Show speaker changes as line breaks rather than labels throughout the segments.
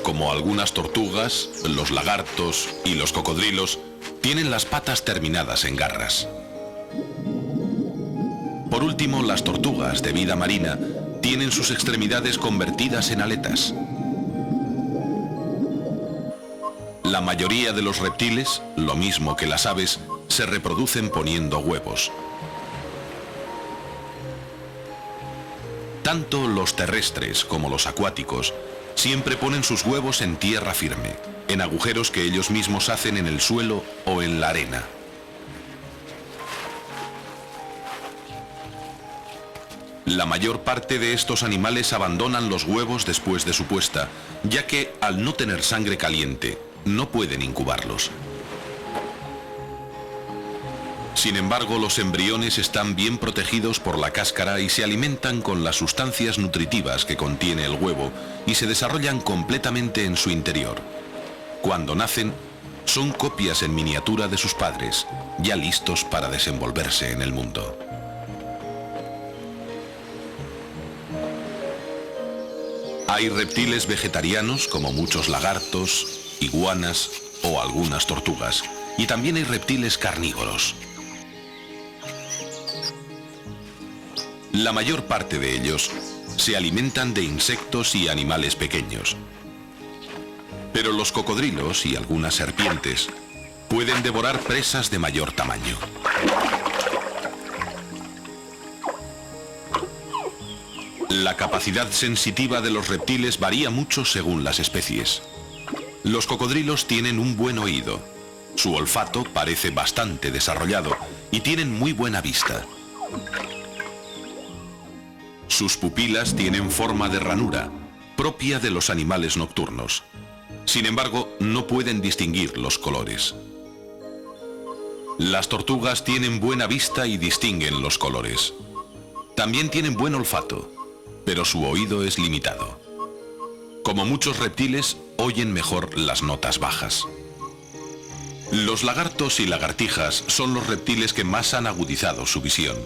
como algunas tortugas, los lagartos y los cocodrilos, tienen las patas terminadas en garras. Por último, las tortugas de vida marina tienen sus extremidades convertidas en aletas. La mayoría de los reptiles, lo mismo que las aves, se reproducen poniendo huevos. Tanto los terrestres como los acuáticos siempre ponen sus huevos en tierra firme, en agujeros que ellos mismos hacen en el suelo o en la arena. La mayor parte de estos animales abandonan los huevos después de su puesta, ya que, al no tener sangre caliente, no pueden incubarlos. Sin embargo, los embriones están bien protegidos por la cáscara y se alimentan con las sustancias nutritivas que contiene el huevo y se desarrollan completamente en su interior. Cuando nacen, son copias en miniatura de sus padres, ya listos para desenvolverse en el mundo. Hay reptiles vegetarianos como muchos lagartos, iguanas o algunas tortugas, y también hay reptiles carnívoros. La mayor parte de ellos se alimentan de insectos y animales pequeños. Pero los cocodrilos y algunas serpientes pueden devorar presas de mayor tamaño. La capacidad sensitiva de los reptiles varía mucho según las especies. Los cocodrilos tienen un buen oído. Su olfato parece bastante desarrollado y tienen muy buena vista. Sus pupilas tienen forma de ranura, propia de los animales nocturnos. Sin embargo, no pueden distinguir los colores. Las tortugas tienen buena vista y distinguen los colores. También tienen buen olfato, pero su oído es limitado. Como muchos reptiles, oyen mejor las notas bajas. Los lagartos y lagartijas son los reptiles que más han agudizado su visión.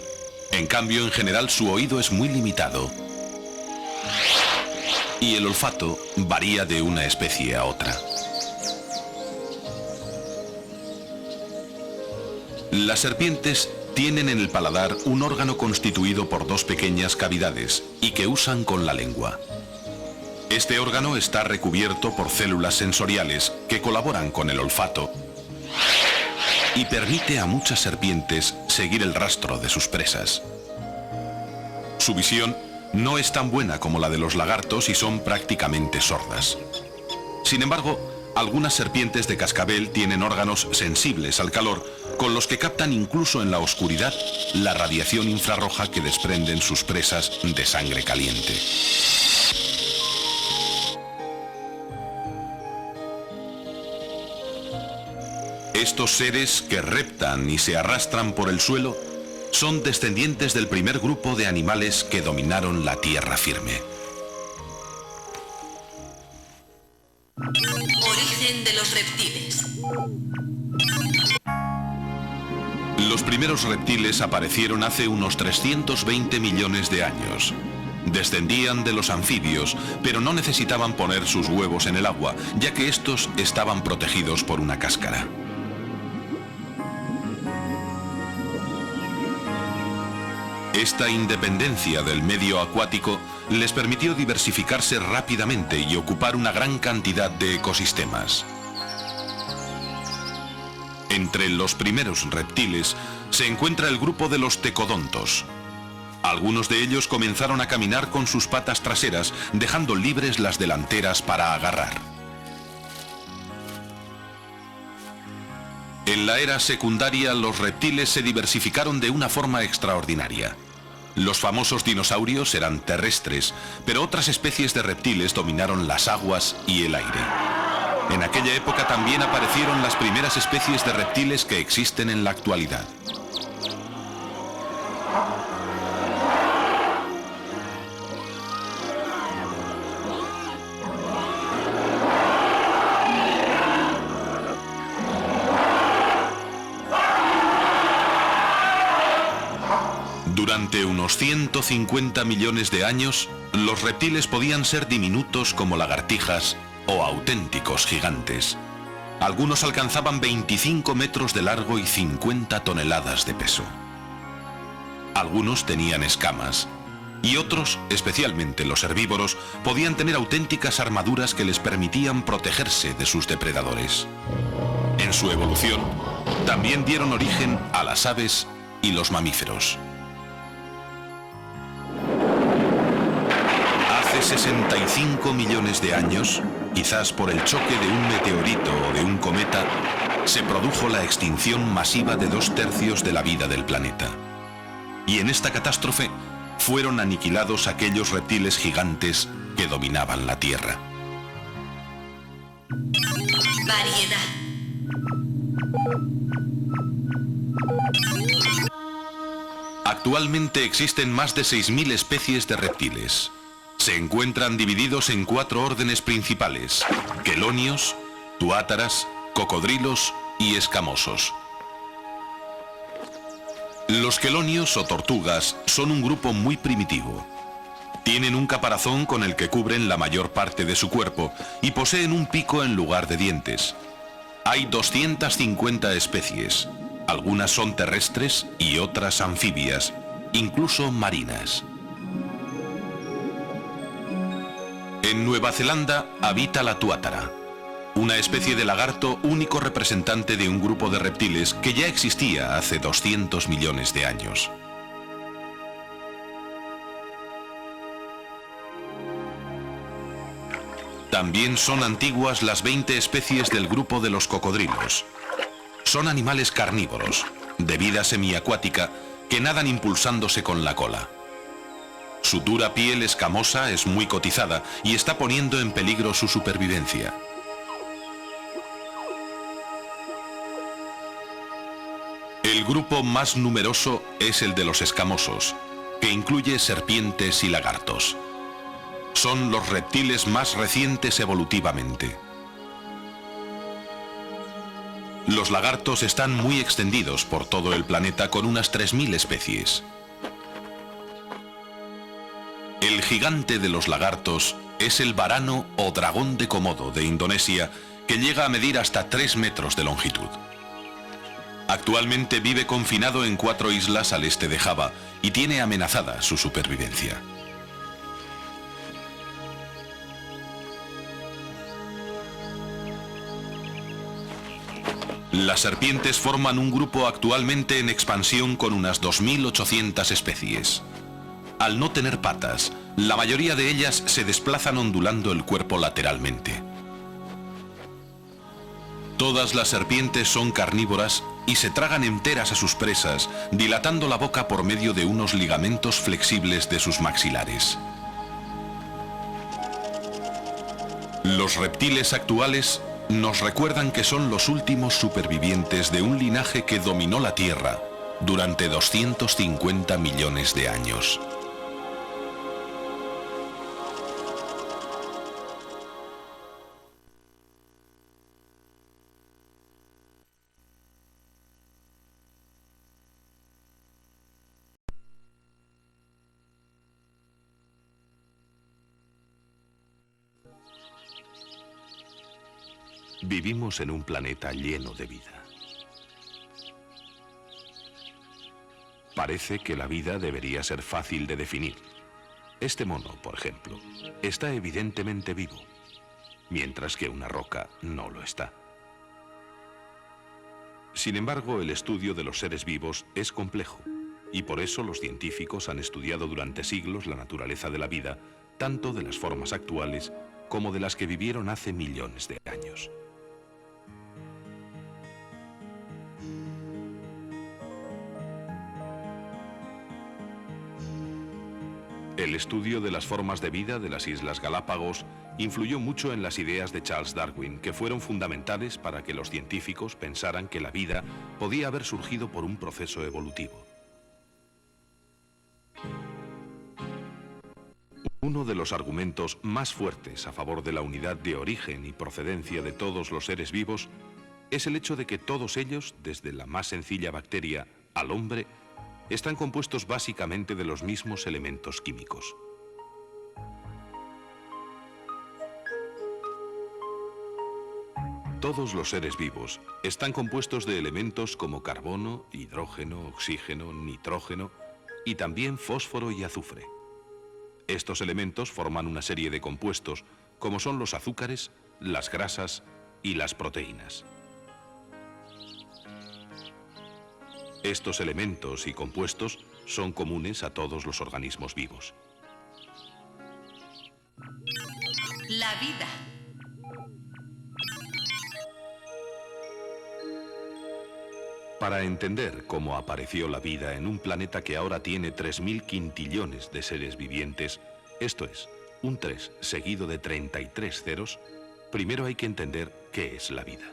En cambio, en general, su oído es muy limitado y el olfato varía de una especie a otra. Las serpientes tienen en el paladar un órgano constituido por dos pequeñas cavidades y que usan con la lengua. Este órgano está recubierto por células sensoriales que colaboran con el olfato y permite a muchas serpientes seguir el rastro de sus presas. Su visión no es tan buena como la de los lagartos y son prácticamente sordas. Sin embargo, algunas serpientes de cascabel tienen órganos sensibles al calor, con los que captan incluso en la oscuridad la radiación infrarroja que desprenden sus presas de sangre caliente. Estos seres que reptan y se arrastran por el suelo son descendientes del primer grupo de animales que dominaron la tierra firme.
Origen de los reptiles.
Los primeros reptiles aparecieron hace unos 320 millones de años. Descendían de los anfibios, pero no necesitaban poner sus huevos en el agua, ya que estos estaban protegidos por una cáscara. Esta independencia del medio acuático les permitió diversificarse rápidamente y ocupar una gran cantidad de ecosistemas. Entre los primeros reptiles se encuentra el grupo de los tecodontos. Algunos de ellos comenzaron a caminar con sus patas traseras, dejando libres las delanteras para agarrar. En la era secundaria, los reptiles se diversificaron de una forma extraordinaria. Los famosos dinosaurios eran terrestres, pero otras especies de reptiles dominaron las aguas y el aire. En aquella época también aparecieron las primeras especies de reptiles que existen en la actualidad. Durante unos 150 millones de años, los reptiles podían ser diminutos como lagartijas o auténticos gigantes. Algunos alcanzaban 25 metros de largo y 50 toneladas de peso. Algunos tenían escamas, y otros, especialmente los herbívoros, podían tener auténticas armaduras que les permitían protegerse de sus depredadores. En su evolución, también dieron origen a las aves y los mamíferos. Hace 65 millones de años, quizás por el choque de un meteorito o de un cometa, se produjo la extinción masiva de 2/3 de la vida del planeta. Y en esta catástrofe fueron aniquilados aquellos reptiles gigantes que dominaban la Tierra.
Variedad.
Actualmente existen más de 6.000 especies de reptiles. Se encuentran divididos en 4 órdenes principales: quelonios, tuátaras, cocodrilos y escamosos. Los quelonios o tortugas son un grupo muy primitivo. Tienen un caparazón con el que cubren la mayor parte de su cuerpo y poseen un pico en lugar de dientes. Hay 250 especies. Algunas son terrestres y otras anfibias, incluso marinas. En Nueva Zelanda habita la tuátara, una especie de lagarto único representante de un grupo de reptiles que ya existía hace 200 millones de años. También son antiguas las 20 especies del grupo de los cocodrilos. Son animales carnívoros, de vida semiacuática, que nadan impulsándose con la cola. Su dura piel escamosa es muy cotizada y está poniendo en peligro su supervivencia. El grupo más numeroso es el de los escamosos, que incluye serpientes y lagartos. Son los reptiles más recientes evolutivamente. Los lagartos están muy extendidos por todo el planeta con unas 3.000 especies. El gigante de los lagartos es el varano o dragón de Komodo de Indonesia, que llega a medir hasta 3 metros de longitud. Actualmente vive confinado en 4 islas al este de Java y tiene amenazada su supervivencia. Las serpientes forman un grupo actualmente en expansión con unas 2.800 especies. Al no tener patas, la mayoría de ellas se desplazan ondulando el cuerpo lateralmente. Todas las serpientes son carnívoras y se tragan enteras a sus presas, dilatando la boca por medio de unos ligamentos flexibles de sus maxilares. Los reptiles actuales nos recuerdan que son los últimos supervivientes de un linaje que dominó la Tierra durante 250 millones de años. Vivimos en un planeta lleno de vida. Parece que la vida debería ser fácil de definir. Este mono, por ejemplo, está evidentemente vivo, mientras que una roca no lo está. Sin embargo, el estudio de los seres vivos es complejo, y por eso los científicos han estudiado durante siglos la naturaleza de la vida, tanto de las formas actuales como de las que vivieron hace millones de años. El estudio de las formas de vida de las Islas Galápagos influyó mucho en las ideas de Charles Darwin, que fueron fundamentales para que los científicos pensaran que la vida podía haber surgido por un proceso evolutivo. Uno de los argumentos más fuertes a favor de la unidad de origen y procedencia de todos los seres vivos es el hecho de que todos ellos, desde la más sencilla bacteria al hombre, están compuestos básicamente de los mismos elementos químicos. Todos los seres vivos están compuestos de elementos como carbono, hidrógeno, oxígeno, nitrógeno y también fósforo y azufre. Estos elementos forman una serie de compuestos como son los azúcares, las grasas y las proteínas. Estos elementos y compuestos son comunes a todos los organismos vivos.
La vida.
Para entender cómo apareció la vida en un planeta que ahora tiene 3.000 quintillones de seres vivientes, esto es, un 3 seguido de 33 ceros, primero hay que entender qué es la vida.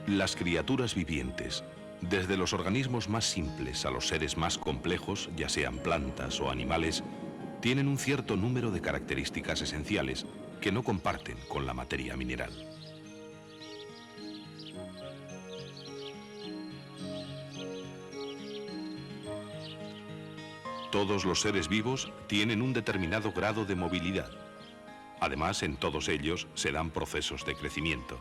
Las criaturas vivientes, desde los organismos más simples a los seres más complejos, ya sean plantas o animales, tienen un cierto número de características esenciales que no comparten con la materia mineral. Todos los seres vivos tienen un determinado grado de movilidad. Además, en todos ellos se dan procesos de crecimiento.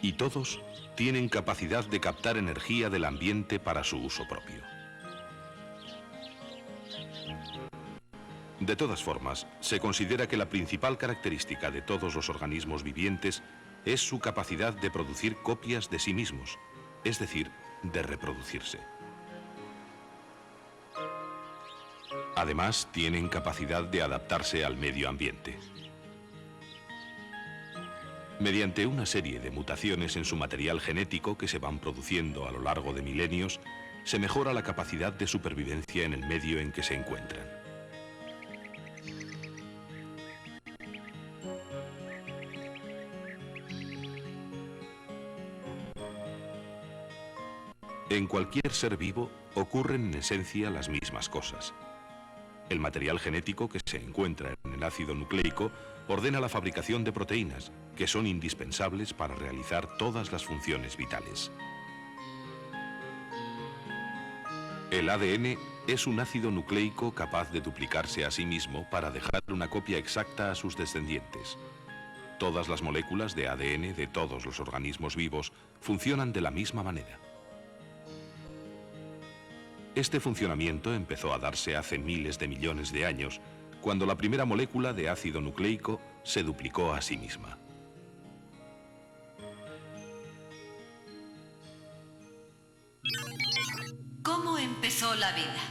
Y todos tienen capacidad de captar energía del ambiente para su uso propio. De todas formas, se considera que la principal característica de todos los organismos vivientes es su capacidad de producir copias de sí mismos, es decir, de reproducirse. Además, tienen capacidad de adaptarse al medio ambiente. Mediante una serie de mutaciones en su material genético que se van produciendo a lo largo de milenios, se mejora la capacidad de supervivencia en el medio en que se encuentran. En cualquier ser vivo ocurren en esencia las mismas cosas. El material genético que se encuentra en el ácido nucleico ordena la fabricación de proteínas, que son indispensables para realizar todas las funciones vitales. El ADN es un ácido nucleico capaz de duplicarse a sí mismo para dejar una copia exacta a sus descendientes. Todas las moléculas de ADN de todos los organismos vivos funcionan de la misma manera. Este funcionamiento empezó a darse hace miles de millones de años, cuando la primera molécula de ácido nucleico se duplicó a sí misma.
¿Cómo empezó la vida?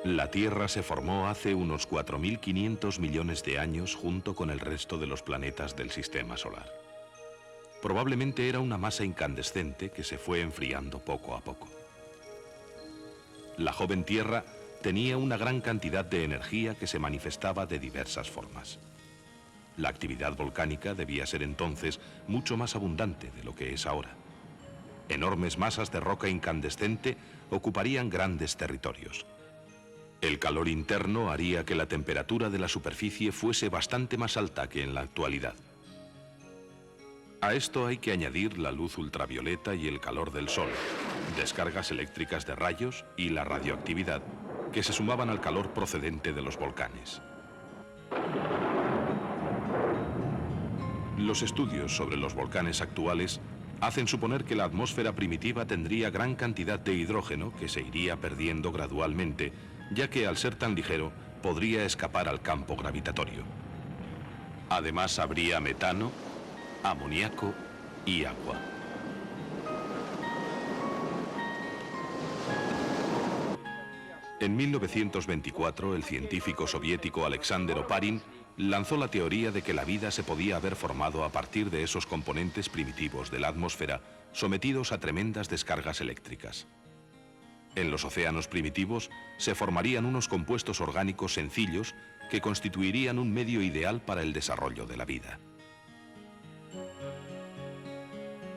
La Tierra se formó hace unos 4.500 millones de años junto con el resto de los planetas del Sistema Solar. Probablemente era una masa incandescente que se fue enfriando poco a poco. La joven Tierra tenía una gran cantidad de energía que se manifestaba de diversas formas. La actividad volcánica debía ser entonces mucho más abundante de lo que es ahora. Enormes masas de roca incandescente ocuparían grandes territorios. El calor interno haría que la temperatura de la superficie fuese bastante más alta que en la actualidad. A esto hay que añadir la luz ultravioleta y el calor del sol, descargas eléctricas de rayos y la radioactividad, que se sumaban al calor procedente de los volcanes. Los estudios sobre los volcanes actuales hacen suponer que la atmósfera primitiva tendría gran cantidad de hidrógeno que se iría perdiendo gradualmente, ya que al ser tan ligero podría escapar al campo gravitatorio. Además habría metano, amoníaco y agua. En 1924, el científico soviético Alexander Oparin lanzó la teoría de que la vida se podía haber formado a partir de esos componentes primitivos de la atmósfera sometidos a tremendas descargas eléctricas. En los océanos primitivos se formarían unos compuestos orgánicos sencillos que constituirían un medio ideal para el desarrollo de la vida.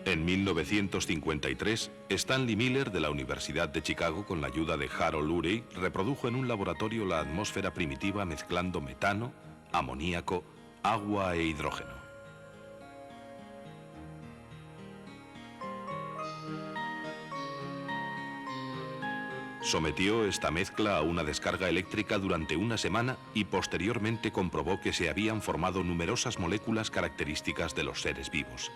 En 1953, Stanley Miller de la Universidad de Chicago, con la ayuda de Harold Urey, reprodujo en un laboratorio la atmósfera primitiva mezclando metano, amoníaco, agua e hidrógeno. Sometió esta mezcla a una descarga eléctrica durante una semana y posteriormente comprobó que se habían formado numerosas moléculas características de los seres vivos.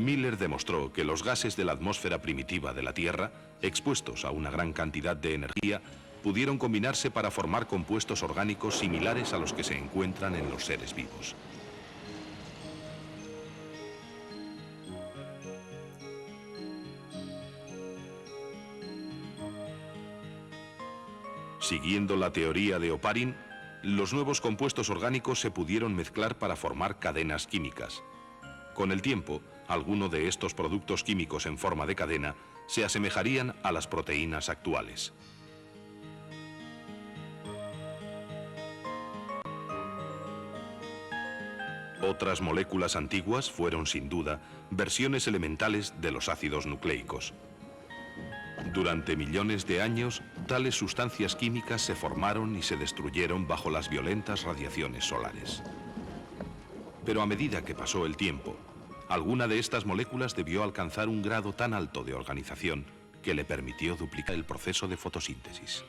Miller demostró que los gases de la atmósfera primitiva de la Tierra, expuestos a una gran cantidad de energía, pudieron combinarse para formar compuestos orgánicos similares a los que se encuentran en los seres vivos. Siguiendo la teoría de Oparin, los nuevos compuestos orgánicos se pudieron mezclar para formar cadenas químicas. Con el tiempo, algunos de estos productos químicos en forma de cadena se asemejarían a las proteínas actuales. Otras moléculas antiguas fueron, sin duda, versiones elementales de los ácidos nucleicos. Durante millones de años, tales sustancias químicas se formaron y se destruyeron bajo las violentas radiaciones solares. Pero a medida que pasó el tiempo, alguna de estas moléculas debió alcanzar un grado tan alto de organización que le permitió duplicar el proceso de fotosíntesis.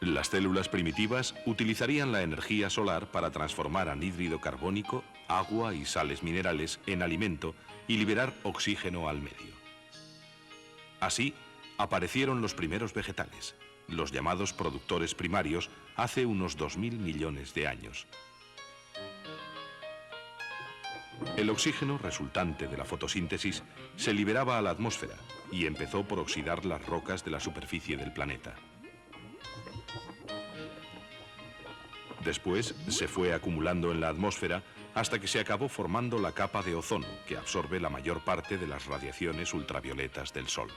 Las células primitivas utilizarían la energía solar para transformar anhídrido carbónico, agua y sales minerales en alimento y liberar oxígeno al medio. Así, aparecieron los primeros vegetales, los llamados productores primarios, hace unos 2000 millones de años. El oxígeno resultante de la fotosíntesis se liberaba a la atmósfera y empezó por oxidar las rocas de la superficie del planeta. Después se fue acumulando en la atmósfera hasta que se acabó formando la capa de ozono, que absorbe la mayor parte de las radiaciones ultravioletas del Sol.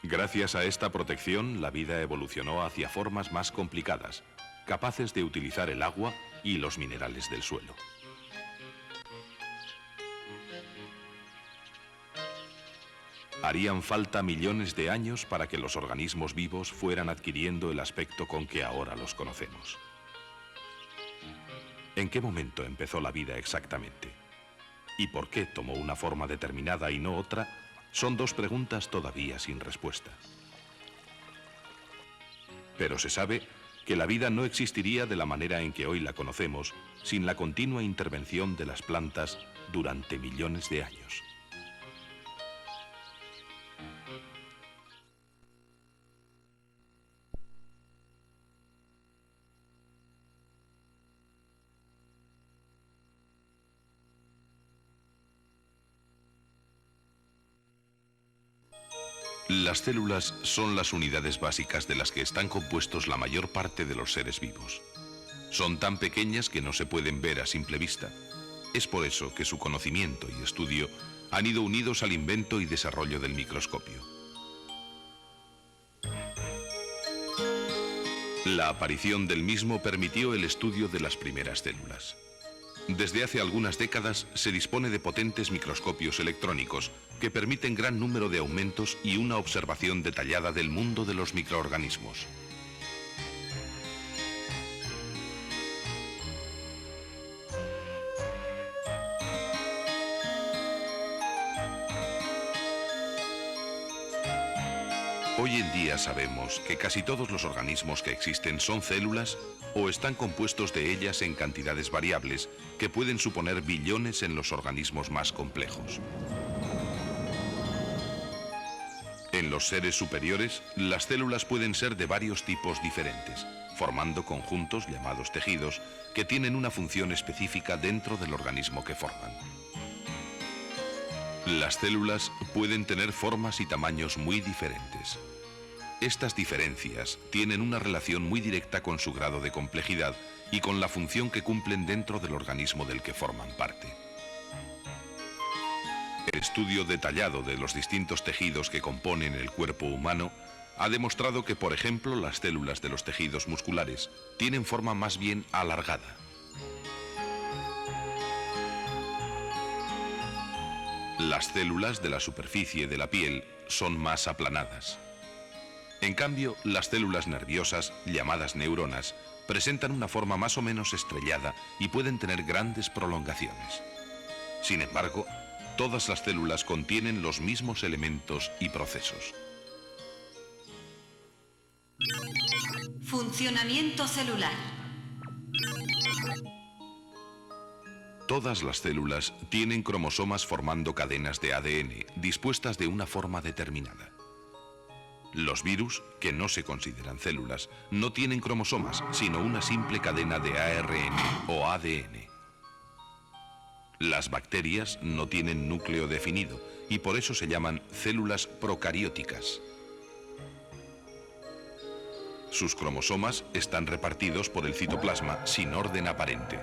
Gracias a esta protección, la vida evolucionó hacia formas más complicadas, capaces de utilizar el agua y los minerales del suelo. Harían falta millones de años para que los organismos vivos fueran adquiriendo el aspecto con que ahora los conocemos. ¿En qué momento empezó la vida exactamente? ¿Y por qué tomó una forma determinada y no otra? Son dos preguntas todavía sin respuesta. Pero se sabe que la vida no existiría de la manera en que hoy la conocemos sin la continua intervención de las plantas durante millones de años. Las células son las unidades básicas de las que están compuestos la mayor parte de los seres vivos. Son tan pequeñas que no se pueden ver a simple vista. Es por eso que su conocimiento y estudio han ido unidos al invento y desarrollo del microscopio. La aparición del mismo permitió el estudio de las primeras células. Desde hace algunas décadas se dispone de potentes microscopios electrónicos que permiten gran número de aumentos y una observación detallada del mundo de los microorganismos. Hoy en día sabemos que casi todos los organismos que existen son células o están compuestos de ellas en cantidades variables que pueden suponer billones en los organismos más complejos. En los seres superiores, las células pueden ser de varios tipos diferentes, formando conjuntos llamados tejidos que tienen una función específica dentro del organismo que forman. Las células pueden tener formas y tamaños muy diferentes. Estas diferencias tienen una relación muy directa con su grado de complejidad y con la función que cumplen dentro del organismo del que forman parte. El estudio detallado de los distintos tejidos que componen el cuerpo humano ha demostrado que, por ejemplo, las células de los tejidos musculares tienen forma más bien alargada. Las células de la superficie de la piel son más aplanadas. En cambio, las células nerviosas, llamadas neuronas, presentan una forma más o menos estrellada y pueden tener grandes prolongaciones. Sin embargo, todas las células contienen los mismos elementos y procesos.
Funcionamiento celular.
Todas las células tienen cromosomas formando cadenas de ADN dispuestas de una forma determinada. Los virus, que no se consideran células, no tienen cromosomas, sino una simple cadena de ARN o ADN. Las bacterias no tienen núcleo definido y por eso se llaman células procarióticas. Sus cromosomas están repartidos por el citoplasma sin orden aparente.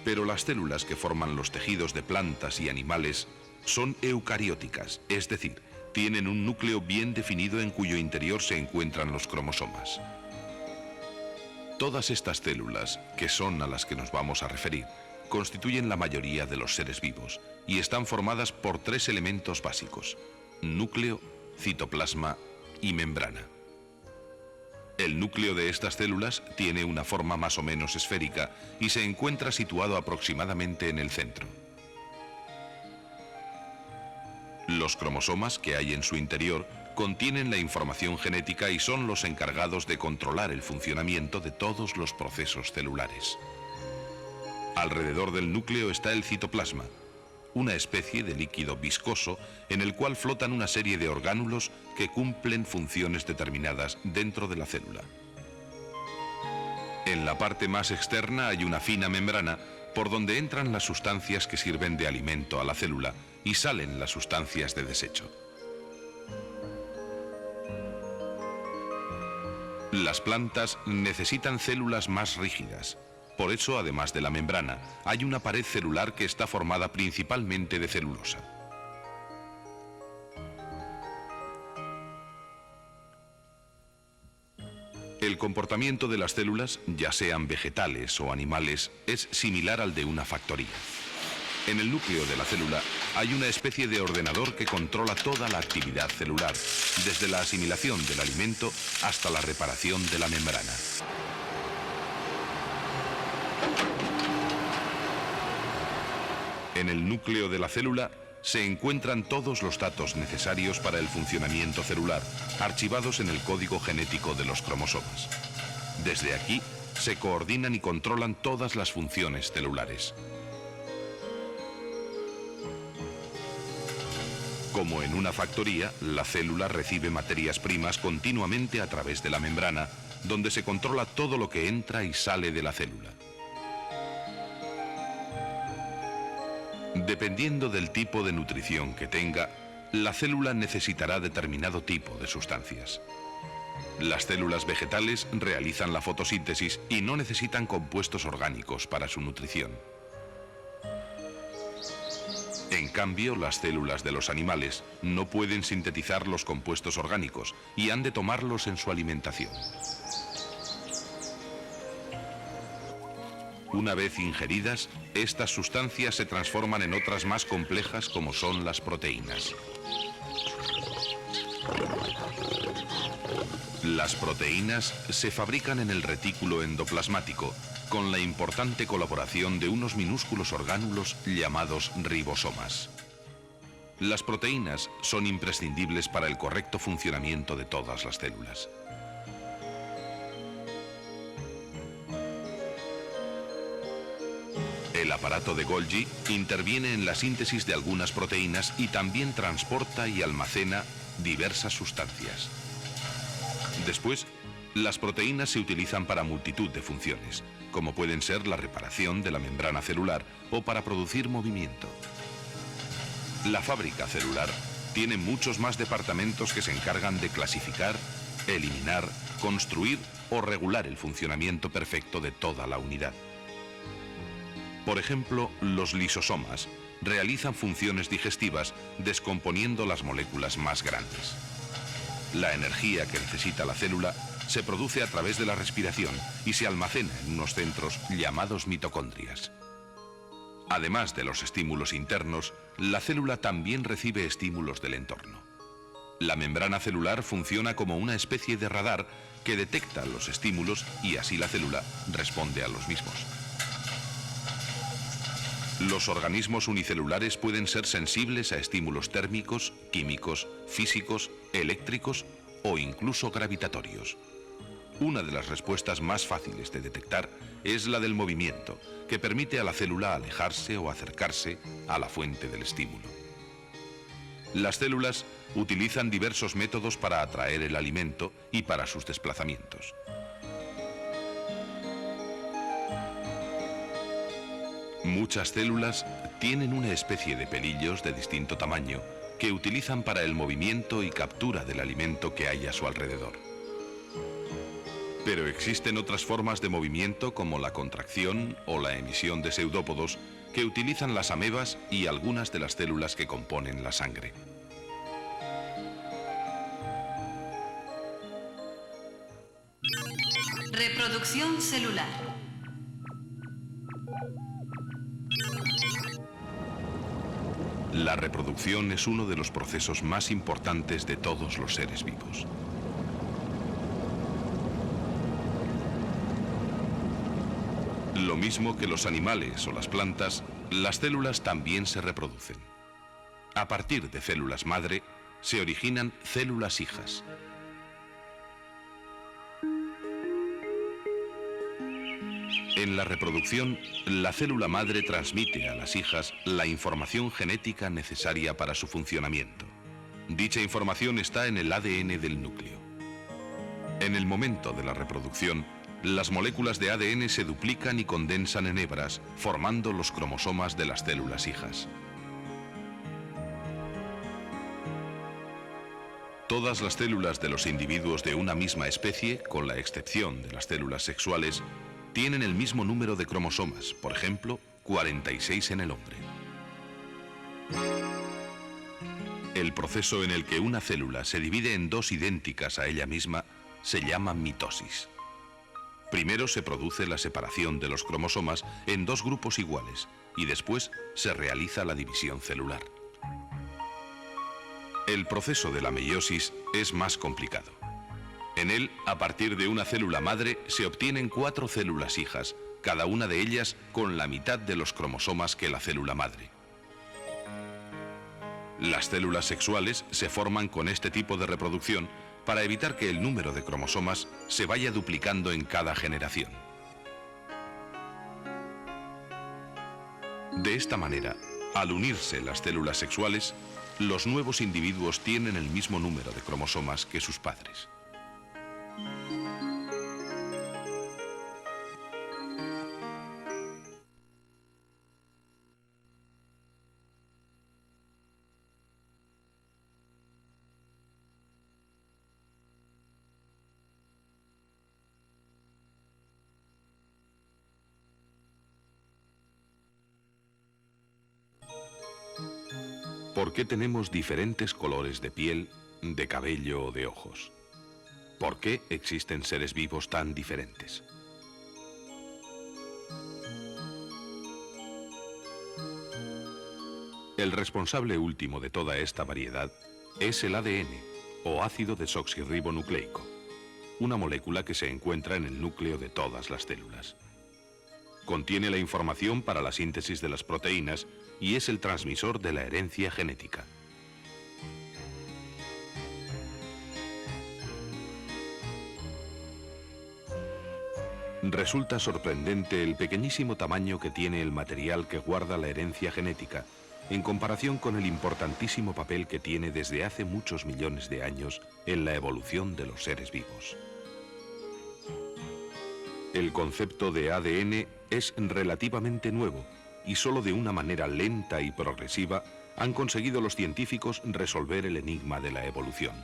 Pero las células que forman los tejidos de plantas y animales son eucarióticas, es decir, tienen un núcleo bien definido en cuyo interior se encuentran los cromosomas. Todas estas células, que son a las que nos vamos a referir, constituyen la mayoría de los seres vivos y están formadas por tres elementos básicos: núcleo, citoplasma y membrana. El núcleo de estas células tiene una forma más o menos esférica y se encuentra situado aproximadamente en el centro. Los cromosomas que hay en su interior contienen la información genética y son los encargados de controlar el funcionamiento de todos los procesos celulares. Alrededor del núcleo está el citoplasma, una especie de líquido viscoso en el cual flotan una serie de orgánulos que cumplen funciones determinadas dentro de la célula. En la parte más externa hay una fina membrana por donde entran las sustancias que sirven de alimento a la célula y salen las sustancias de desecho. Las plantas necesitan células más rígidas. Por eso, además de la membrana, hay una pared celular que está formada principalmente de celulosa. El comportamiento de las células, ya sean vegetales o animales, es similar al de una factoría. En el núcleo de la célula hay una especie de ordenador que controla toda la actividad celular, desde la asimilación del alimento hasta la reparación de la membrana. En el núcleo de la célula se encuentran todos los datos necesarios para el funcionamiento celular, archivados en el código genético de los cromosomas. Desde aquí se coordinan y controlan todas las funciones celulares. Como en una factoría, la célula recibe materias primas continuamente a través de la membrana, donde se controla todo lo que entra y sale de la célula. Dependiendo del tipo de nutrición que tenga, la célula necesitará determinado tipo de sustancias. Las células vegetales realizan la fotosíntesis y no necesitan compuestos orgánicos para su nutrición. En cambio, las células de los animales no pueden sintetizar los compuestos orgánicos y han de tomarlos en su alimentación. Una vez ingeridas, estas sustancias se transforman en otras más complejas como son las proteínas. Las proteínas se fabrican en el retículo endoplasmático con la importante colaboración de unos minúsculos orgánulos llamados ribosomas. Las proteínas son imprescindibles para el correcto funcionamiento de todas las células. El aparato de Golgi interviene en la síntesis de algunas proteínas y también transporta y almacena diversas sustancias. Después, las proteínas se utilizan para multitud de funciones, como pueden ser la reparación de la membrana celular o para producir movimiento. La fábrica celular tiene muchos más departamentos que se encargan de clasificar, eliminar, construir o regular el funcionamiento perfecto de toda la unidad. Por ejemplo, los lisosomas realizan funciones digestivas descomponiendo las moléculas más grandes. La energía que necesita la célula se produce a través de la respiración y se almacena en unos centros llamados mitocondrias. Además de los estímulos internos, la célula también recibe estímulos del entorno. La membrana celular funciona como una especie de radar que detecta los estímulos y así la célula responde a los mismos. Los organismos unicelulares pueden ser sensibles a estímulos térmicos, químicos, físicos, eléctricos o incluso gravitatorios. Una de las respuestas más fáciles de detectar es la del movimiento, que permite a la célula alejarse o acercarse a la fuente del estímulo. Las células utilizan diversos métodos para atraer el alimento y para sus desplazamientos. Muchas células tienen una especie de pelillos de distinto tamaño que utilizan para el movimiento y captura del alimento que hay a su alrededor. Pero existen otras formas de movimiento como la contracción o la emisión de pseudópodos que utilizan las amebas y algunas de las células que componen la sangre.
Reproducción celular.
La reproducción es uno de los procesos más importantes de todos los seres vivos. Lo mismo que los animales o las plantas, las células también se reproducen. A partir de células madre, se originan células hijas. En la reproducción, la célula madre transmite a las hijas la información genética necesaria para su funcionamiento. Dicha información está en el ADN del núcleo. En el momento de la reproducción, las moléculas de ADN se duplican y condensan en hebras, formando los cromosomas de las células hijas. Todas las células de los individuos de una misma especie, con la excepción de las células sexuales, tienen el mismo número de cromosomas, por ejemplo, 46 en el hombre. El proceso en el que una célula se divide en dos idénticas a ella misma se llama mitosis. Primero se produce la separación de los cromosomas en dos grupos iguales y después se realiza la división celular. El proceso de la meiosis es más complicado. En él, a partir de una célula madre, se obtienen 4 células hijas, cada una de ellas con la mitad de los cromosomas que la célula madre. Las células sexuales se forman con este tipo de reproducción para evitar que el número de cromosomas se vaya duplicando en cada generación. De esta manera, al unirse las células sexuales, los nuevos individuos tienen el mismo número de cromosomas que sus padres. ¿Por qué tenemos diferentes colores de piel, de cabello o de ojos? ¿Por qué existen seres vivos tan diferentes? El responsable último de toda esta variedad es el ADN, o ácido desoxirribonucleico, una molécula que se encuentra en el núcleo de todas las células. Contiene la información para la síntesis de las proteínas y es el transmisor de la herencia genética. Resulta sorprendente el pequeñísimo tamaño que tiene el material que guarda la herencia genética, en comparación con el importantísimo papel que tiene desde hace muchos millones de años en la evolución de los seres vivos. El concepto de ADN es relativamente nuevo y solo de una manera lenta y progresiva han conseguido los científicos resolver el enigma de la evolución.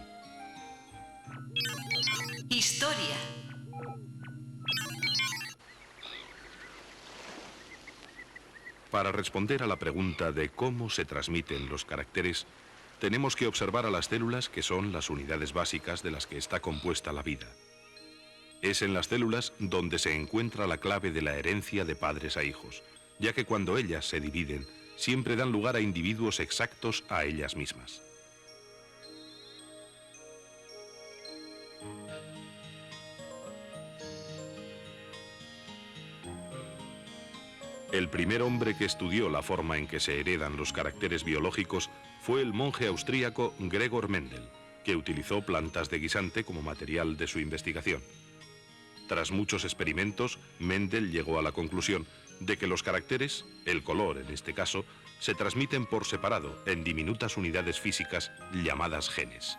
Historia.
Para responder a la pregunta de cómo se transmiten los caracteres, tenemos que observar a las células, que son las unidades básicas de las que está compuesta la vida. Es en las células donde se encuentra la clave de la herencia de padres a hijos, ya que cuando ellas se dividen, siempre dan lugar a individuos exactos a ellas mismas. El primer hombre que estudió la forma en que se heredan los caracteres biológicos fue el monje austríaco Gregor Mendel, que utilizó plantas de guisante como material de su investigación. Tras muchos experimentos, Mendel llegó a la conclusión de que los caracteres, el color en este caso, se transmiten por separado en diminutas unidades físicas llamadas genes.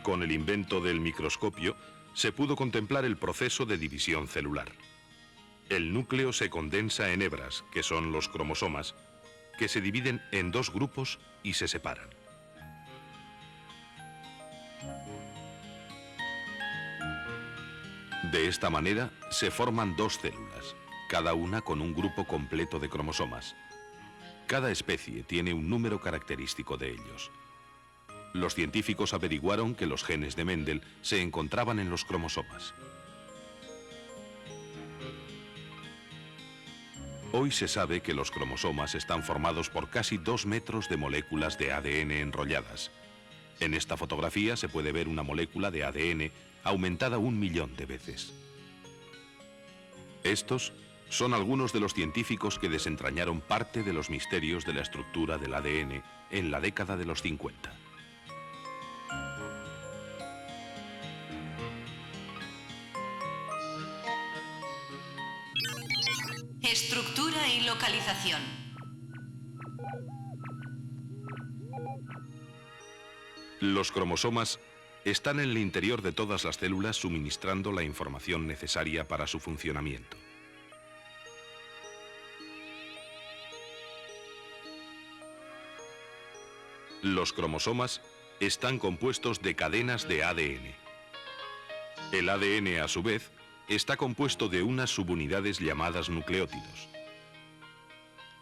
Con el invento del microscopio, se pudo contemplar el proceso de división celular. El núcleo se condensa en hebras, que son los cromosomas, que se dividen en dos grupos y se separan. De esta manera se forman dos células, cada una con un grupo completo de cromosomas. Cada especie tiene un número característico de ellos. Los científicos averiguaron que los genes de Mendel se encontraban en los cromosomas. Hoy se sabe que los cromosomas están formados por casi 2 metros de moléculas de ADN enrolladas. En esta fotografía se puede ver una molécula de ADN aumentada 1 millón de veces. Estos son algunos de los científicos que desentrañaron parte de los misterios de la estructura del ADN en la década de los 50.
Estructura y localización.
Los cromosomas están en el interior de todas las células suministrando la información necesaria para su funcionamiento. Los cromosomas están compuestos de cadenas de ADN. El ADN, a su vez, está compuesto de unas subunidades llamadas nucleótidos.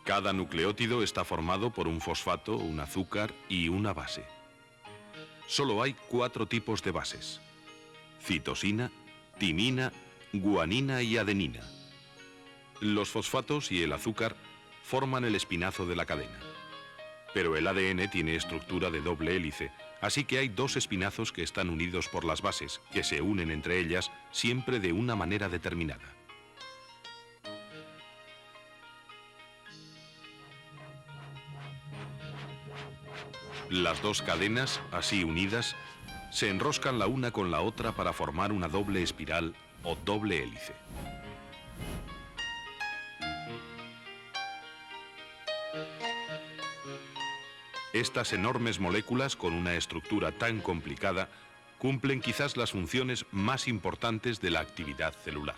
Cada nucleótido está formado por un fosfato, un azúcar y una base. Solo hay 4 tipos de bases: citosina, timina, guanina y adenina. Los fosfatos y el azúcar forman el espinazo de la cadena. Pero el ADN tiene estructura de doble hélice, así que hay 2 espinazos que están unidos por las bases, que se unen entre ellas siempre de una manera determinada. Las 2 cadenas, así unidas, se enroscan la una con la otra para formar una doble espiral o doble hélice. Estas enormes moléculas con una estructura tan complicada cumplen quizás las funciones más importantes de la actividad celular.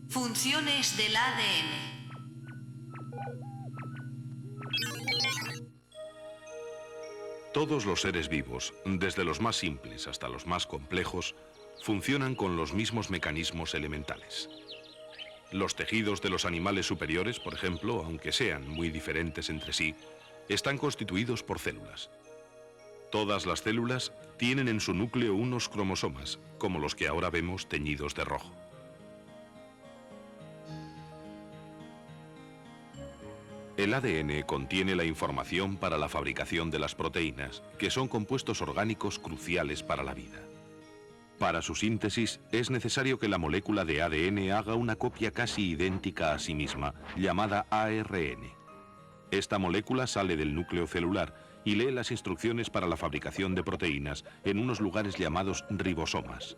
Funciones del ADN.
Todos los seres vivos, desde los más simples hasta los más complejos, funcionan con los mismos mecanismos elementales. Los tejidos de los animales superiores, por ejemplo, aunque sean muy diferentes entre sí, están constituidos por células. Todas las células tienen en su núcleo unos cromosomas, como los que ahora vemos teñidos de rojo. El ADN contiene la información para la fabricación de las proteínas, que son compuestos orgánicos cruciales para la vida. Para su síntesis es necesario que la molécula de ADN haga una copia casi idéntica a sí misma, llamada ARN. Esta molécula sale del núcleo celular y lee las instrucciones para la fabricación de proteínas en unos lugares llamados ribosomas.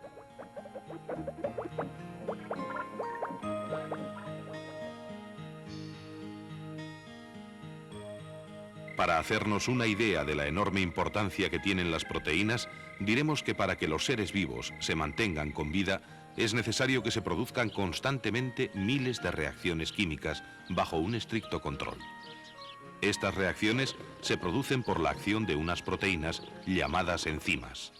Para hacernos una idea de la enorme importancia que tienen las proteínas, diremos que para que los seres vivos se mantengan con vida, es necesario que se produzcan constantemente miles de reacciones químicas bajo un estricto control. Estas reacciones se producen por la acción de unas proteínas llamadas enzimas.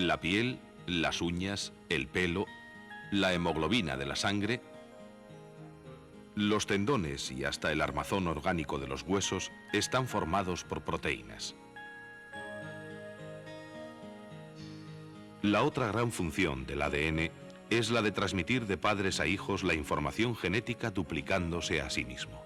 la piel, las uñas, el pelo, la hemoglobina de la sangre, los tendones y hasta el armazón orgánico de los huesos están formados por proteínas. La otra gran función del ADN es la de transmitir de padres a hijos la información genética duplicándose a sí mismo.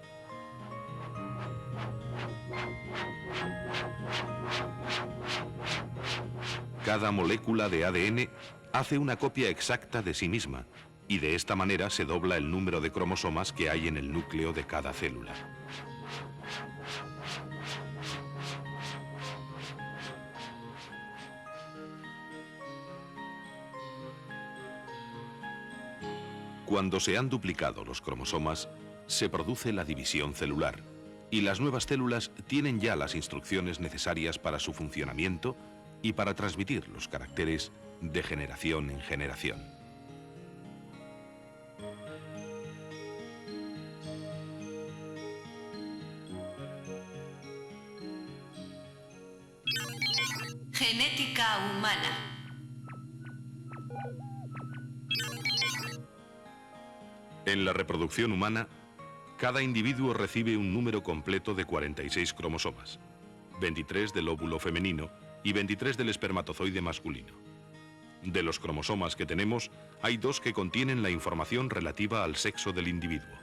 Cada molécula de ADN hace una copia exacta de sí misma y de esta manera se dobla el número de cromosomas que hay en el núcleo de cada célula. Cuando se han duplicado los cromosomas, se produce la división celular y las nuevas células tienen ya las instrucciones necesarias para su funcionamiento y para transmitir los caracteres de generación en generación.
Genética humana.
En la reproducción humana, cada individuo recibe un número completo de 46 cromosomas, 23 del óvulo femenino y 23 del espermatozoide masculino. De los cromosomas que tenemos, hay 2 que contienen la información relativa al sexo del individuo.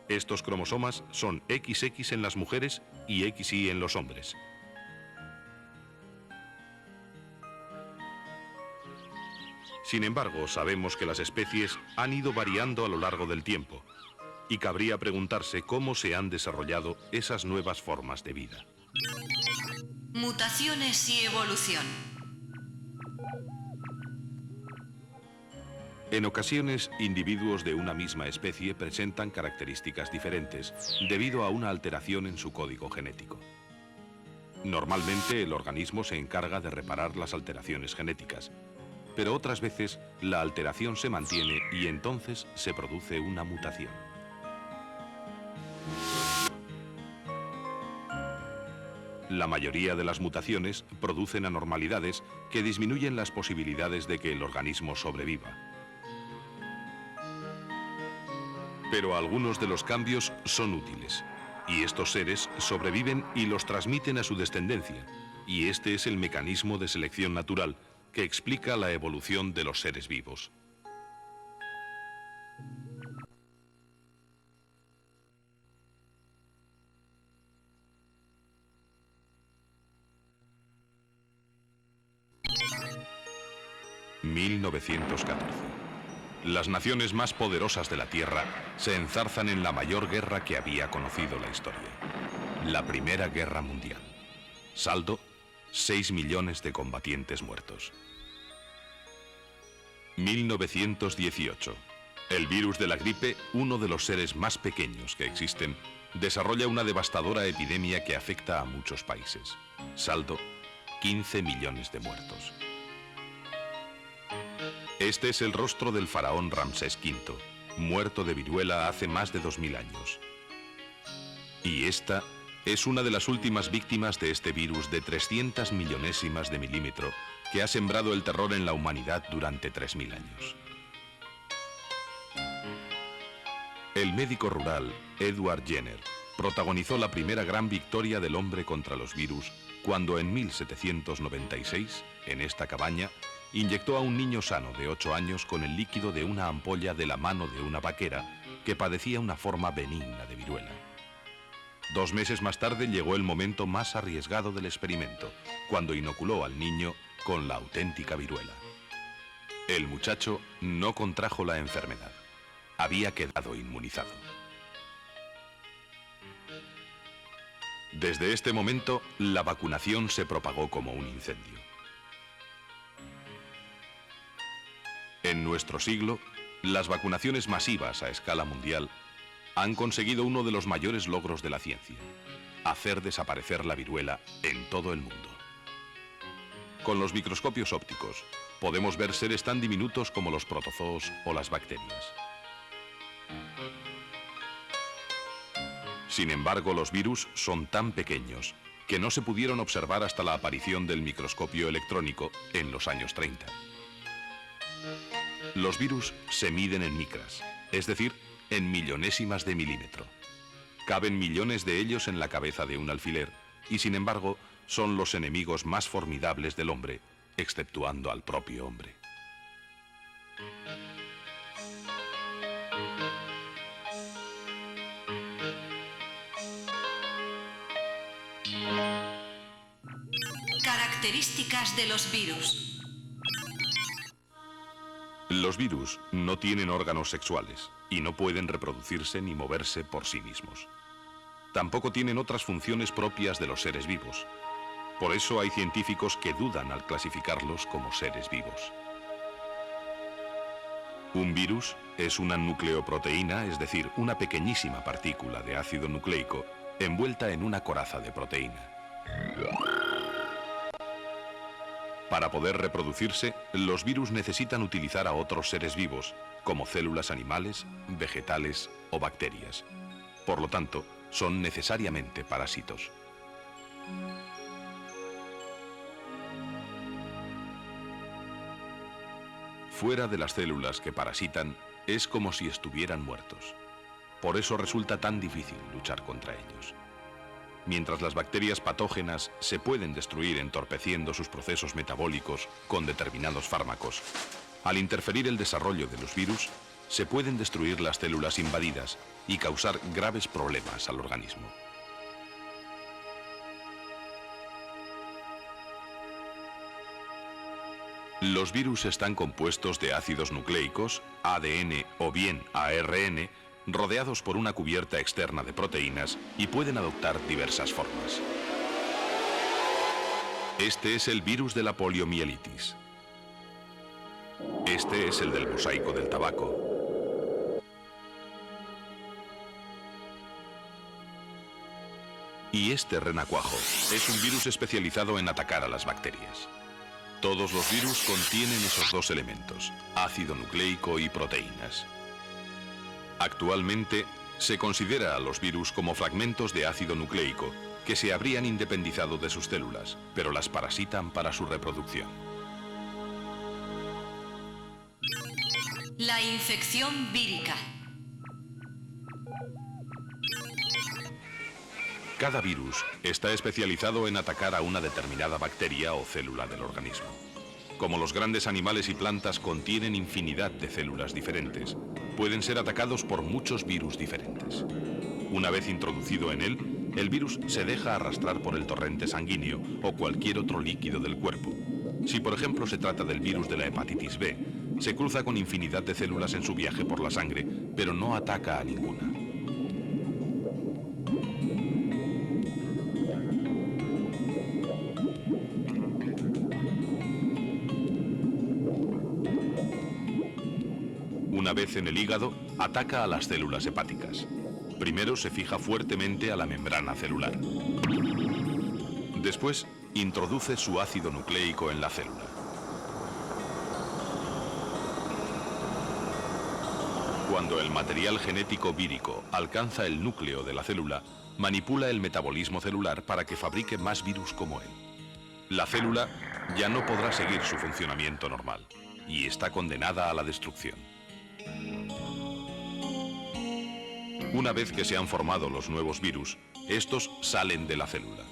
Estos cromosomas son XX en las mujeres y XY en los hombres. Sin embargo, sabemos que las especies han ido variando a lo largo del tiempo y cabría preguntarse cómo se han desarrollado esas nuevas formas de vida.
Mutaciones y evolución.
En ocasiones, individuos de una misma especie presentan características diferentes debido a una alteración en su código genético. Normalmente, el organismo se encarga de reparar las alteraciones genéticas, pero otras veces la alteración se mantiene y entonces se produce una mutación. La mayoría de las mutaciones producen anormalidades que disminuyen las posibilidades de que el organismo sobreviva. Pero algunos de los cambios son útiles, y estos seres sobreviven y los transmiten a su descendencia, y este es el mecanismo de selección natural que explica la evolución de los seres vivos. ...1914... Las naciones más poderosas de la Tierra se enzarzan en la mayor guerra que había conocido la historia. La Primera Guerra Mundial. Saldo: 6 millones de combatientes muertos. 1918. El virus de la gripe, uno de los seres más pequeños que existen, desarrolla una devastadora epidemia que afecta a muchos países. Saldo: 15 millones de muertos. Este es el rostro del faraón Ramsés V, muerto de viruela hace más de 2000 años. Y esta es una de las últimas víctimas de este virus de 300 millonésimas de milímetro que ha sembrado el terror en la humanidad durante 3000 años. El médico rural Edward Jenner protagonizó la primera gran victoria del hombre contra los virus cuando en 1796, en esta cabaña, inyectó a un niño sano de 8 años con el líquido de una ampolla de la mano de una vaquera que padecía una forma benigna de viruela. 2 meses más tarde llegó el momento más arriesgado del experimento, cuando inoculó al niño con la auténtica viruela. El muchacho no contrajo la enfermedad. Había quedado inmunizado. Desde este momento, la vacunación se propagó como un incendio. En nuestro siglo, las vacunaciones masivas a escala mundial han conseguido uno de los mayores logros de la ciencia: hacer desaparecer la viruela en todo el mundo. Con los microscopios ópticos podemos ver seres tan diminutos como los protozoos o las bacterias. Sin embargo, los virus son tan pequeños que no se pudieron observar hasta la aparición del microscopio electrónico en los años 30. Los virus se miden en micras, es decir, en millonésimas de milímetro. Caben millones de ellos en la cabeza de un alfiler y, sin embargo, son los enemigos más formidables del hombre, exceptuando al propio hombre.
Características de los virus.
Los virus no tienen órganos sexuales y no pueden reproducirse ni moverse por sí mismos. Tampoco tienen otras funciones propias de los seres vivos. Por eso hay científicos que dudan al clasificarlos como seres vivos. Un virus es una nucleoproteína, es decir, una pequeñísima partícula de ácido nucleico envuelta en una coraza de proteína. Para poder reproducirse, los virus necesitan utilizar a otros seres vivos, como células animales, vegetales o bacterias. Por lo tanto, son necesariamente parásitos. Fuera de las células que parasitan, es como si estuvieran muertos. Por eso resulta tan difícil luchar contra ellos. Mientras las bacterias patógenas se pueden destruir entorpeciendo sus procesos metabólicos con determinados fármacos, al interferir el desarrollo de los virus, se pueden destruir las células invadidas y causar graves problemas al organismo. Los virus están compuestos de ácidos nucleicos, ADN o bien ARN, rodeados por una cubierta externa de proteínas y pueden adoptar diversas formas. Este es el virus de la poliomielitis. Este es el del mosaico del tabaco. Y este renacuajo es un virus especializado en atacar a las bacterias. Todos los virus contienen esos dos elementos, ácido nucleico y proteínas. Actualmente, se considera a los virus como fragmentos de ácido nucleico que se habrían independizado de sus células, pero las parasitan para su reproducción.
La infección vírica.
Cada virus está especializado en atacar a una determinada bacteria o célula del organismo. Como los grandes animales y plantas contienen infinidad de células diferentes, pueden ser atacados por muchos virus diferentes. Una vez introducido en él, el virus se deja arrastrar por el torrente sanguíneo o cualquier otro líquido del cuerpo. Si por ejemplo se trata del virus de la hepatitis B, se cruza con infinidad de células en su viaje por la sangre, pero no ataca a ninguna. Una vez en el hígado, ataca a las células hepáticas. Primero se fija fuertemente a la membrana celular. Después, introduce su ácido nucleico en la célula. Cuando el material genético vírico alcanza el núcleo de la célula, manipula el metabolismo celular para que fabrique más virus como él. La célula ya no podrá seguir su funcionamiento normal y está condenada a la destrucción. Una vez que se han formado los nuevos virus, estos salen de la célula.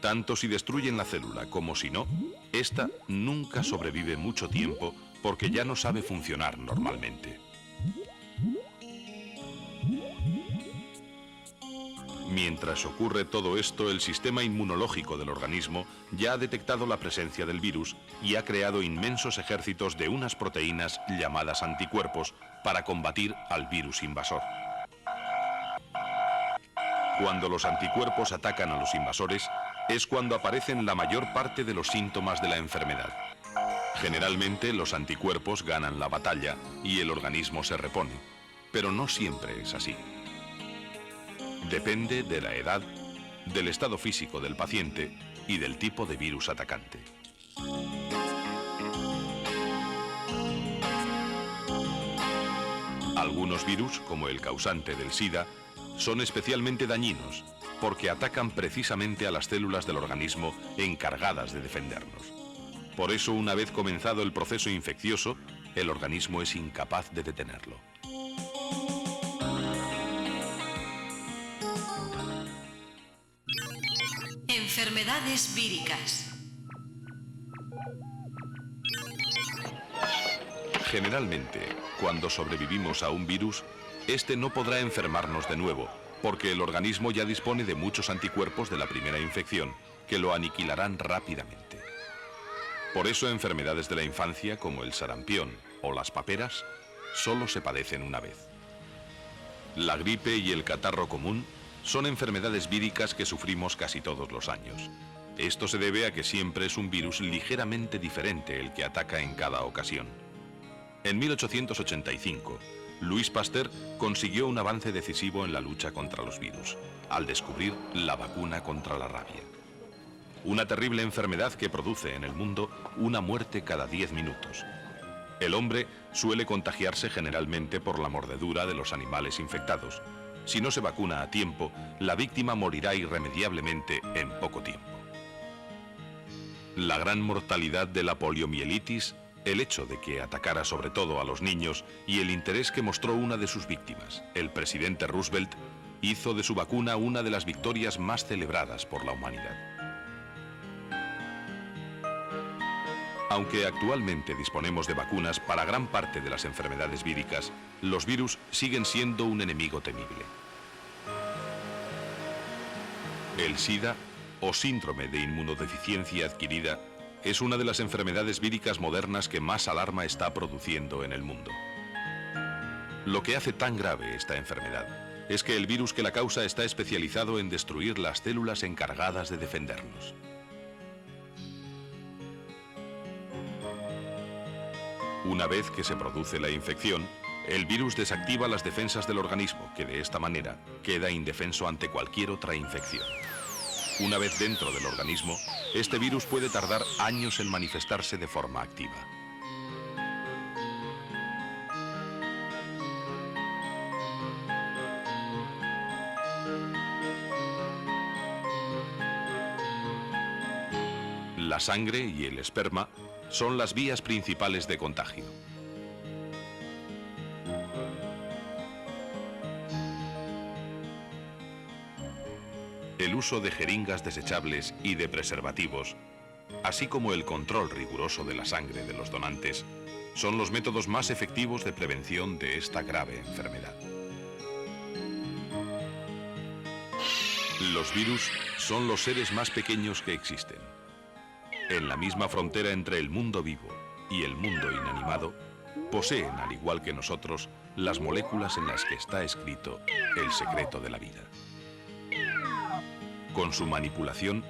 Tanto si destruyen la célula como si no, esta nunca sobrevive mucho tiempo porque ya no sabe funcionar normalmente. Mientras ocurre todo esto, el sistema inmunológico del organismo ya ha detectado la presencia del virus y ha creado inmensos ejércitos de unas proteínas llamadas anticuerpos para combatir al virus invasor. Cuando los anticuerpos atacan a los invasores, es cuando aparecen la mayor parte de los síntomas de la enfermedad. Generalmente los anticuerpos ganan la batalla y el organismo se repone, pero no siempre es así. Depende de la edad, del estado físico del paciente y del tipo de virus atacante. Algunos virus, como el causante del SIDA, son especialmente dañinos porque atacan precisamente a las células del organismo encargadas de defendernos. Por eso, una vez comenzado el proceso infeccioso, el organismo es incapaz de detenerlo.
Enfermedades víricas.
Generalmente, cuando sobrevivimos a un virus, este no podrá enfermarnos de nuevo, porque el organismo ya dispone de muchos anticuerpos de la primera infección, que lo aniquilarán rápidamente. Por eso, enfermedades de la infancia, como el sarampión o las paperas, solo se padecen una vez. La gripe y el catarro común son enfermedades víricas que sufrimos casi todos los años. Esto se debe a que siempre es un virus ligeramente diferente el que ataca en cada ocasión. En 1885, Louis Pasteur consiguió un avance decisivo en la lucha contra los virus, al descubrir la vacuna contra la rabia. Una terrible enfermedad que produce en el mundo una muerte cada 10 minutos. El hombre suele contagiarse generalmente por la mordedura de los animales infectados. Si no se vacuna a tiempo, la víctima morirá irremediablemente en poco tiempo. La gran mortalidad de la poliomielitis, el hecho de que atacara sobre todo a los niños y el interés que mostró una de sus víctimas, el presidente Roosevelt, hizo de su vacuna una de las victorias más celebradas por la humanidad. Aunque actualmente disponemos de vacunas para gran parte de las enfermedades víricas, los virus siguen siendo un enemigo temible. El SIDA, o síndrome de inmunodeficiencia adquirida, es una de las enfermedades víricas modernas que más alarma está produciendo en el mundo. Lo que hace tan grave esta enfermedad es que el virus que la causa está especializado en destruir las células encargadas de defendernos. Una vez que se produce la infección, el virus desactiva las defensas del organismo, que de esta manera queda indefenso ante cualquier otra infección. Una vez dentro del organismo, este virus puede tardar años en manifestarse de forma activa. La sangre y el esperma son las vías principales de contagio. El uso de jeringas desechables y de preservativos, así como el control riguroso de la sangre de los donantes, son los métodos más efectivos de prevención de esta grave enfermedad. Los virus son los seres más pequeños que existen. En la misma frontera entre el mundo vivo y el mundo inanimado, poseen, al igual que nosotros, las moléculas en las que está escrito el secreto de la vida. Con su manipulación,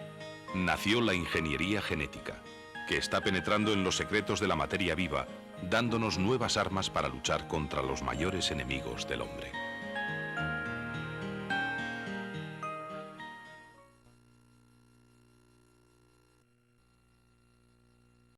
nació la ingeniería genética, que está penetrando en los secretos de la materia viva, dándonos nuevas armas para luchar contra los mayores enemigos del hombre.